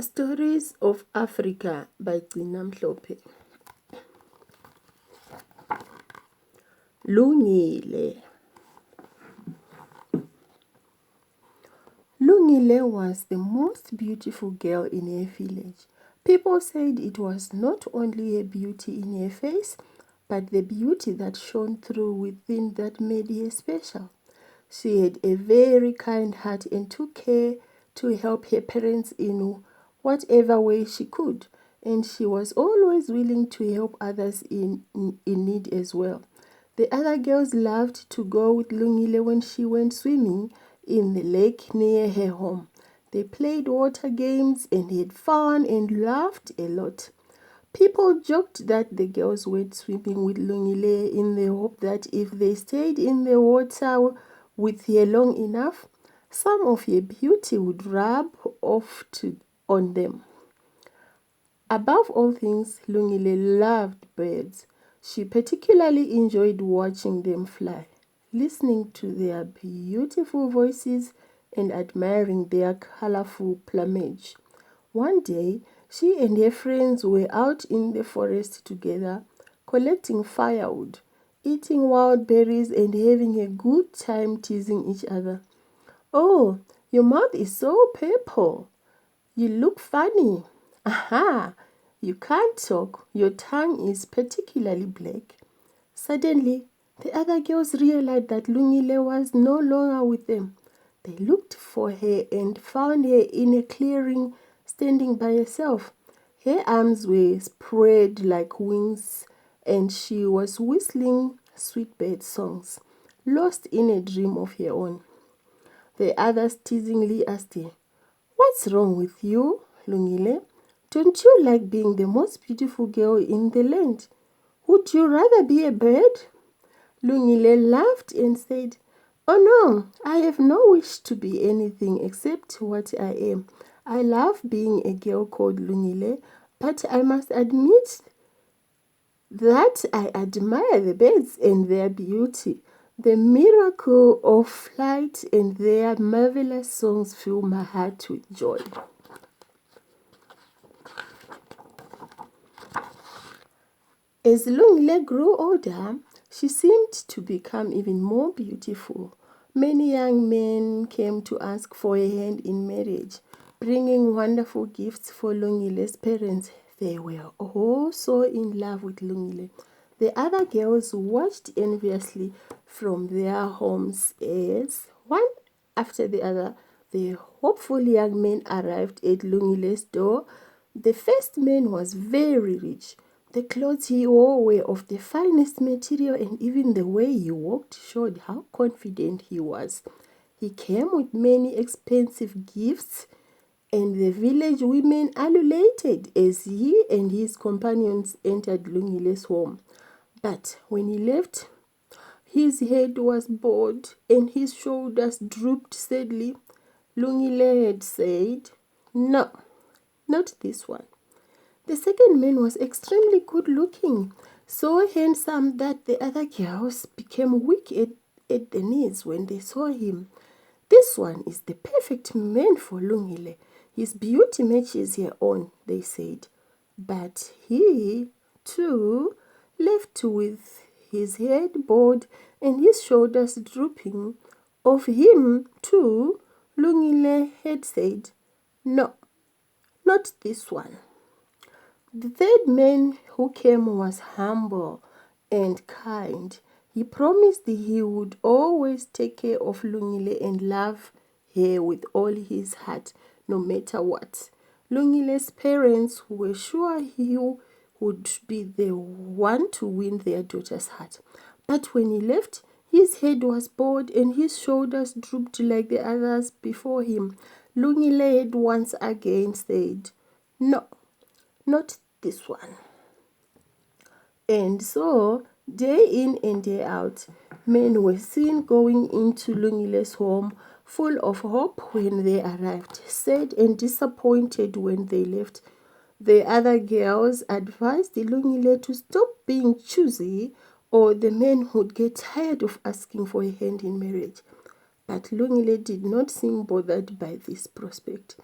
Stories of Africa by Gcina Mhlope. Lungile. Lungile was the most beautiful girl in her village. People said it was not only her beauty in her face, but the beauty that shone through within that made her special. She had a very kind heart and took care to help her parents in whatever way she could, and she was always willing to help others in need as well. The other girls loved to go with Lungile when she went swimming in the lake near her home. They played water games and had fun and laughed a lot. People joked that the girls went swimming with Lungile in the hope that if they stayed in the water with her long enough, some of her beauty would rub off on them. Above all things, Lungile loved birds. She particularly enjoyed watching them fly, listening to their beautiful voices and admiring their colorful plumage. One day, she and her friends were out in the forest together, collecting firewood, eating wild berries, and having a good time teasing each other. "Oh, your mouth is so purple. You look funny. Aha! You can't talk. Your tongue is particularly black." Suddenly, the other girls realized that Lungile was no longer with them. They looked for her and found her in a clearing, standing by herself. Her arms were spread like wings, and she was whistling sweet bird songs, lost in a dream of her own. The others teasingly asked her, "What's wrong with you, Lungile? Don't you like being the most beautiful girl in the land? Would you rather be a bird?" Lungile laughed and said, "Oh no, I have no wish to be anything except what I am. I love being a girl called Lungile, but I must admit that I admire the birds and their beauty. The miracle of flight and their marvelous songs fill my heart with joy." As Lungile grew older, she seemed to become even more beautiful. Many young men came to ask for her hand in marriage, bringing wonderful gifts for Lungile's parents. They were all so in love with Lungile. The other girls watched enviously from their homes as, one after the other, the hopeful young men arrived at Lungile's door. The first man was very rich. The clothes he wore were of the finest material, and even the way he walked showed how confident he was. He came with many expensive gifts, and the village women ululated as he and his companions entered Lungile's home. But when he left, his head was bowed and his shoulders drooped sadly. Lungile had said, "No, not this one." The second man was extremely good looking, so handsome that the other girls became weak at the knees when they saw him. "This one is the perfect man for Lungile. His beauty matches her own," they said. But he, too, left with his head bowed and his shoulders drooping. Of him, too, Lungile had said, "No, not this one." The third man who came was humble and kind. He promised he would always take care of Lungile and love her with all his heart, no matter what. Lungile's parents were sure he would be the one to win their daughter's heart. But when he left, his head was bowed and his shoulders drooped like the others before him. Lungile had once again said, "No, not this one." And so, day in and day out, men were seen going into Lungile's home full of hope when they arrived, sad and disappointed when they left. The other girls advised Lungile to stop being choosy, or the men would get tired of asking for a hand in marriage. But Lungile did not seem bothered by this prospect.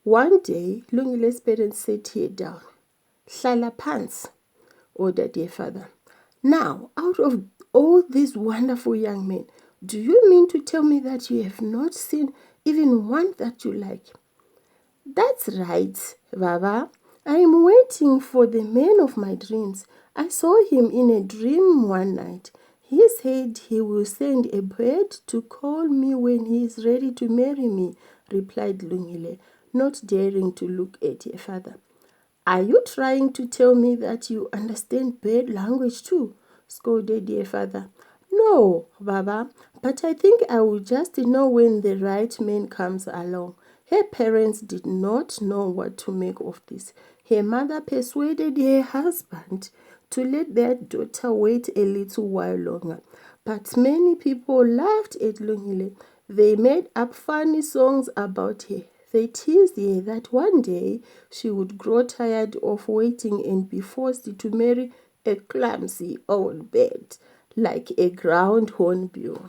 One day, Lungile's parents sat her down. Hlala phansi, ordered their father. Now, out of all these wonderful young men, do you mean to tell me that you have not seen even one that you like? That's right, Baba. I am waiting for the man of my dreams. I saw him in a dream one night. He said he will send a bird to call me when he is ready to marry me, replied Lungile, not daring to look at her father. Are you trying to tell me that you understand bird language too? Scolded her father. No, Baba, but I think I will just know when the right man comes along. Her parents did not know what to make of this. Her mother persuaded her husband to let their daughter wait a little while longer. But many people laughed at Lungile. They made up funny songs about her. They teased her that one day she would grow tired of waiting and be forced to marry a clumsy old bird like a ground hornbill.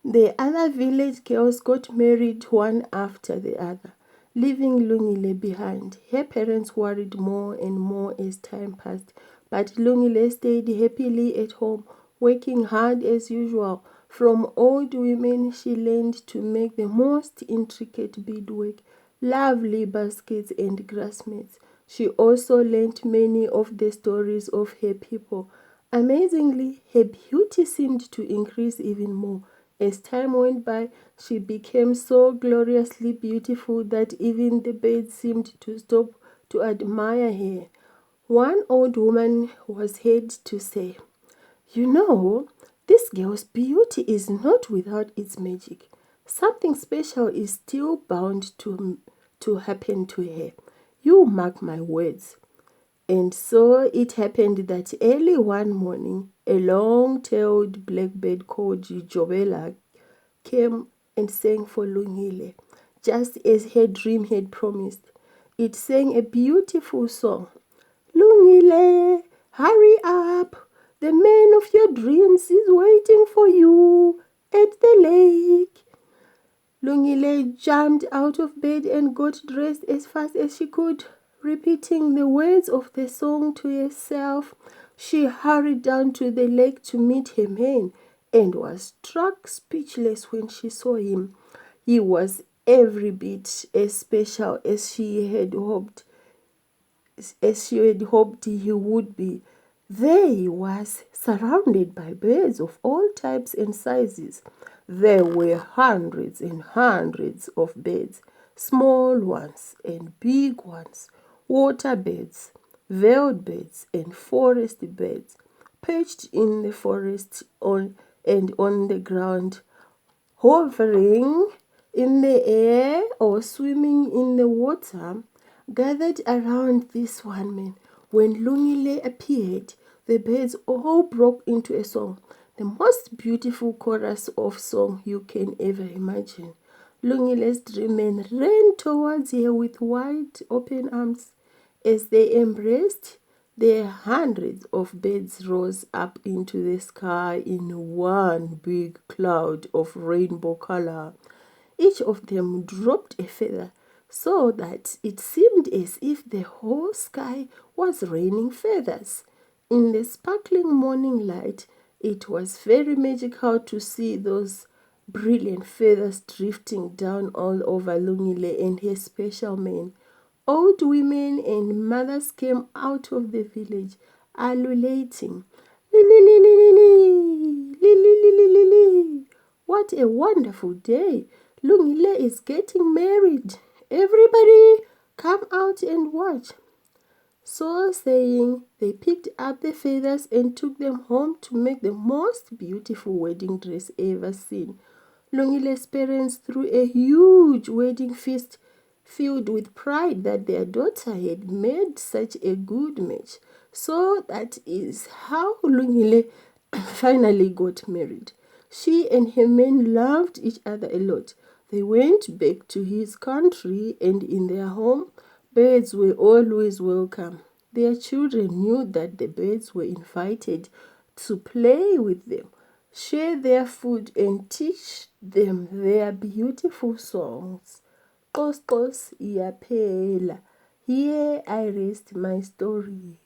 The other village girls got married one after the other, leaving Lungile behind. Her parents worried more and more as time passed, but Lungile stayed happily at home, working hard as usual. From old women, she learned to make the most intricate beadwork, lovely baskets and grass mats. She also learned many of the stories of her people. Amazingly, her beauty seemed to increase even more. As time went by, she became so gloriously beautiful that even the birds seemed to stop to admire her. One old woman was heard to say, "You know, this girl's beauty is not without its magic. Something special is still bound to happen to her. You mark my words." And so it happened that early one morning, a long-tailed blackbird called Jobela came and sang for Lungile, just as her dream had promised. It sang a beautiful song. Lungile, hurry up! The man of your dreams is waiting for you at the lake. Lungile jumped out of bed and got dressed as fast as she could. Repeating the words of the song to herself, she hurried down to the lake to meet her man and was struck speechless when she saw him. He was every bit as special as she had hoped he would be. There he was, surrounded by birds of all types and sizes. There were hundreds and hundreds of birds, small ones and big ones, water birds, veiled birds, and forest birds, perched in the forest and on the ground, hovering in the air or swimming in the water, gathered around this one man. When Lungile appeared, the birds all broke into a song, the most beautiful chorus of song you can ever imagine. Lungile's dream man ran towards her with wide open arms. As they embraced, the hundreds of birds rose up into the sky in one big cloud of rainbow color. Each of them dropped a feather so that it seemed as if the whole sky was raining feathers. In the sparkling morning light, it was very magical to see those brilliant feathers drifting down all over Lungile and her special man. Old women and mothers came out of the village, ululating. Li, li, li, li, li, li, li, li, li, li, li. What a wonderful day! Lungile is getting married. Everybody come out and watch. So saying, they picked up the feathers and took them home to make the most beautiful wedding dress ever seen. Lungile's parents threw a huge wedding feast filled with pride that their daughter had made such a good match. So that is how Lungile finally got married. She and her men loved each other a lot. They went back to his country, and in their home, birds were always welcome. Their children knew that the birds were invited to play with them, share their food, and teach them their beautiful songs. Qos iyaphela. Here I rest my story.